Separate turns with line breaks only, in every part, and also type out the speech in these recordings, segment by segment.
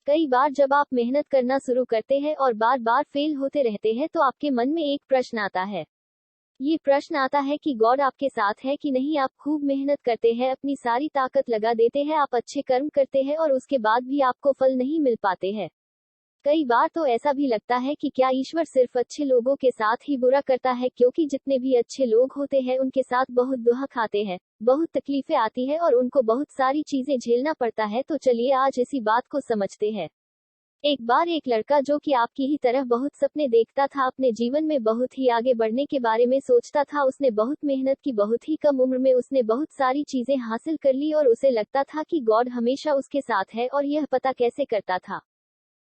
कई बार जब आप मेहनत करना शुरू करते हैं और बार बार फेल होते रहते हैं तो आपके मन में एक प्रश्न आता है। ये प्रश्न आता है कि गॉड आपके साथ है कि नहीं। आप खूब मेहनत करते हैं, अपनी सारी ताकत लगा देते हैं, आप अच्छे कर्म करते हैं और उसके बाद भी आपको फल नहीं मिल पाते हैं। कई बार तो ऐसा भी लगता है कि क्या ईश्वर सिर्फ अच्छे लोगों के साथ ही बुरा करता है, क्योंकि जितने भी अच्छे लोग होते हैं उनके साथ बहुत दुख आते हैं, बहुत तकलीफें आती है और उनको बहुत सारी चीजें झेलना पड़ता है। तो चलिए आज इसी बात को समझते हैं। एक बार एक लड़का जो कि आपकी ही तरह बहुत सपने देखता था, अपने जीवन में बहुत ही आगे बढ़ने के बारे में सोचता था, उसने बहुत मेहनत की, बहुत ही कम उम्र में उसने बहुत सारी चीजें हासिल कर ली और उसे लगता था कि गॉड हमेशा उसके साथ है। और यह पता कैसे करता था?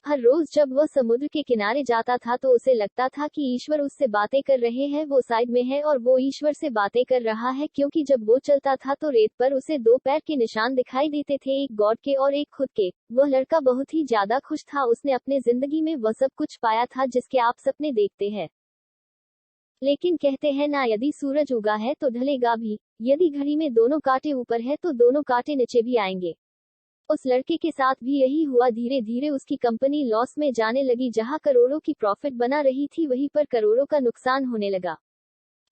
हर रोज जब वह समुद्र के किनारे जाता था तो उसे लगता था कि ईश्वर उससे बातें कर रहे हैं, वो साइड में है और वो ईश्वर से बातें कर रहा है, क्योंकि जब वो चलता था तो रेत पर उसे दो पैर के निशान दिखाई देते थे, एक गॉड के और एक खुद के। वह लड़का बहुत ही ज्यादा खुश था, उसने अपने जिंदगी में वह सब कुछ पाया था जिसके आप सपने देखते हैं। लेकिन कहते हैं ना, यदि सूरज उगा है तो ढलेगा भी, यदि घड़ी में दोनों कांटे ऊपर है तो दोनों कांटे नीचे भी आएंगे। उस लड़के के साथ भी यही हुआ। धीरे धीरे उसकी कंपनी लॉस में जाने लगी, जहां करोड़ों की प्रॉफिट बना रही थी वहीं पर करोड़ों का नुकसान होने लगा।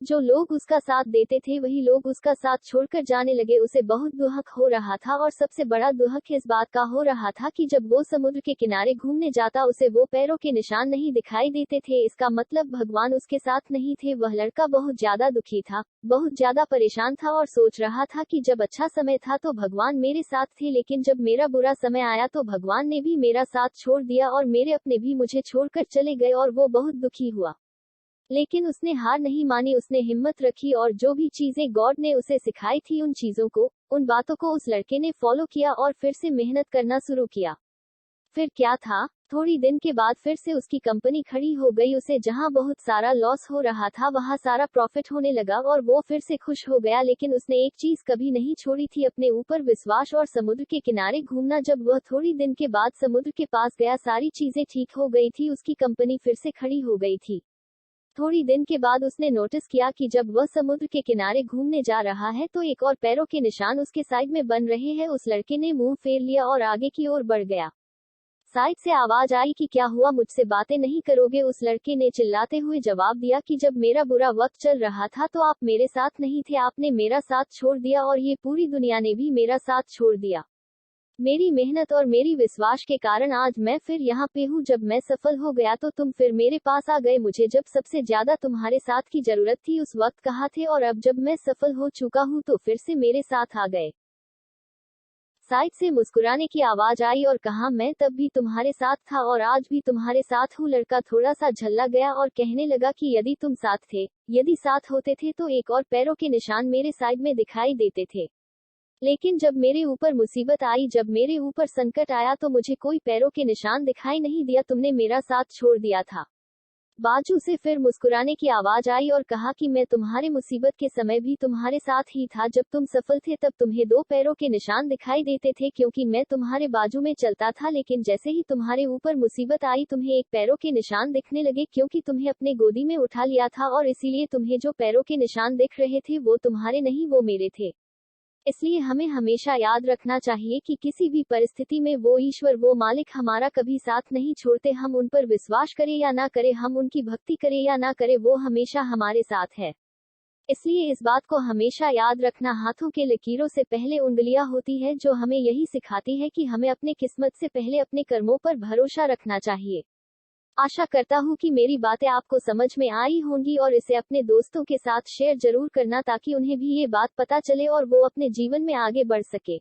जो लोग उसका साथ देते थे वही लोग उसका साथ छोड़कर जाने लगे। उसे बहुत दुख हो रहा था और सबसे बड़ा दुख इस बात का हो रहा था कि जब वो समुद्र के किनारे घूमने जाता उसे वो पैरों के निशान नहीं दिखाई देते थे। इसका मतलब भगवान उसके साथ नहीं थे। वह लड़का बहुत ज्यादा दुखी था, बहुत ज्यादा परेशान था और सोच रहा था कि जब अच्छा समय था तो भगवान मेरे साथ थे, लेकिन जब मेरा बुरा समय आया तो भगवान ने भी मेरा साथ छोड़ दिया और मेरे अपने भी मुझे छोड़कर चले गए और वो बहुत दुखी हुआ। लेकिन उसने हार नहीं मानी, उसने हिम्मत रखी और जो भी चीजें गॉड ने उसे सिखाई थी उन चीजों को, उन बातों को उस लड़के ने फॉलो किया और फिर से मेहनत करना शुरू किया। फिर क्या था, थोड़ी दिन के बाद फिर से उसकी कंपनी खड़ी हो गई। उसे जहां बहुत सारा लॉस हो रहा था वहां सारा प्रॉफिट होने लगा और वो फिर से खुश हो गया। लेकिन उसने एक चीज कभी नहीं छोड़ी थी, अपने ऊपर विश्वास और समुद्र के किनारे घूमना। जब वह थोड़ी दिन के बाद समुद्र के पास गया, सारी चीजें ठीक हो गई थी, उसकी कंपनी फिर से खड़ी हो गई थी। थोड़ी दिन के बाद उसने नोटिस किया कि जब वह समुद्र के किनारे घूमने जा रहा है तो एक और पैरों के निशान उसके साइड में बन रहे हैं। उस लड़के ने मुंह फेर लिया और आगे की ओर बढ़ गया। साइड से आवाज आई कि क्या हुआ, मुझसे बातें नहीं करोगे? उस लड़के ने चिल्लाते हुए जवाब दिया कि जब मेरा बुरा वक्त चल रहा था तो आप मेरे साथ नहीं थे, आपने मेरा साथ छोड़ दिया और ये पूरी दुनिया ने भी मेरा साथ छोड़ दिया। मेरी मेहनत और मेरी विश्वास के कारण आज मैं फिर यहाँ पे हूँ। जब मैं सफल हो गया तो तुम फिर मेरे पास आ गए। मुझे जब सबसे ज्यादा तुम्हारे साथ की जरूरत थी उस वक्त कहाँ थे, और अब जब मैं सफल हो चुका हूँ तो फिर से मेरे साथ आ गए। साइड से मुस्कुराने की आवाज आई और कहा, मैं तब भी तुम्हारे साथ था और आज भी तुम्हारे साथ हूँ। लड़का थोड़ा सा झल्ला गया और कहने लगा कि यदि तुम साथ थे, यदि साथ होते थे तो एक और पैरों के निशान मेरे साइड में दिखाई देते थे। लेकिन जब मेरे ऊपर मुसीबत आई, जब मेरे ऊपर संकट आया तो मुझे कोई पैरों के निशान दिखाई नहीं दिया, तुमने मेरा साथ छोड़ दिया था। बाजू से फिर मुस्कुराने की आवाज आई और कहा कि मैं तुम्हारे मुसीबत के समय भी तुम्हारे साथ ही था। जब तुम सफल थे तब तुम्हें दो पैरों के निशान दिखाई देते थे, क्योंकि मैं तुम्हारे बाजू में चलता था। लेकिन जैसे ही तुम्हारे ऊपर मुसीबत आई तुम्हें एक पैरों के निशान दिखने लगे, क्योंकि तुम्हें अपने गोदी में उठा लिया था और इसीलिए तुम्हें जो पैरों के निशान दिख रहे थे वो तुम्हारे नहीं, वो मेरे थे। इसलिए हमें हमेशा याद रखना चाहिए कि किसी भी परिस्थिति में वो ईश्वर, वो मालिक हमारा कभी साथ नहीं छोड़ते। हम उन पर विश्वास करें या ना करें, हम उनकी भक्ति करें या ना करें, वो हमेशा हमारे साथ है। इसलिए इस बात को हमेशा याद रखना, हाथों के लकीरों से पहले उंगलियां होती है, जो हमें यही सिखाती है कि हमें अपने किस्मत से पहले अपने कर्मों पर भरोसा रखना चाहिए। आशा करता हूँ कि मेरी बातें आपको समझ में आई होंगी और इसे अपने दोस्तों के साथ शेयर जरूर करना, ताकि उन्हें भी ये बात पता चले और वो अपने जीवन में आगे बढ़ सके।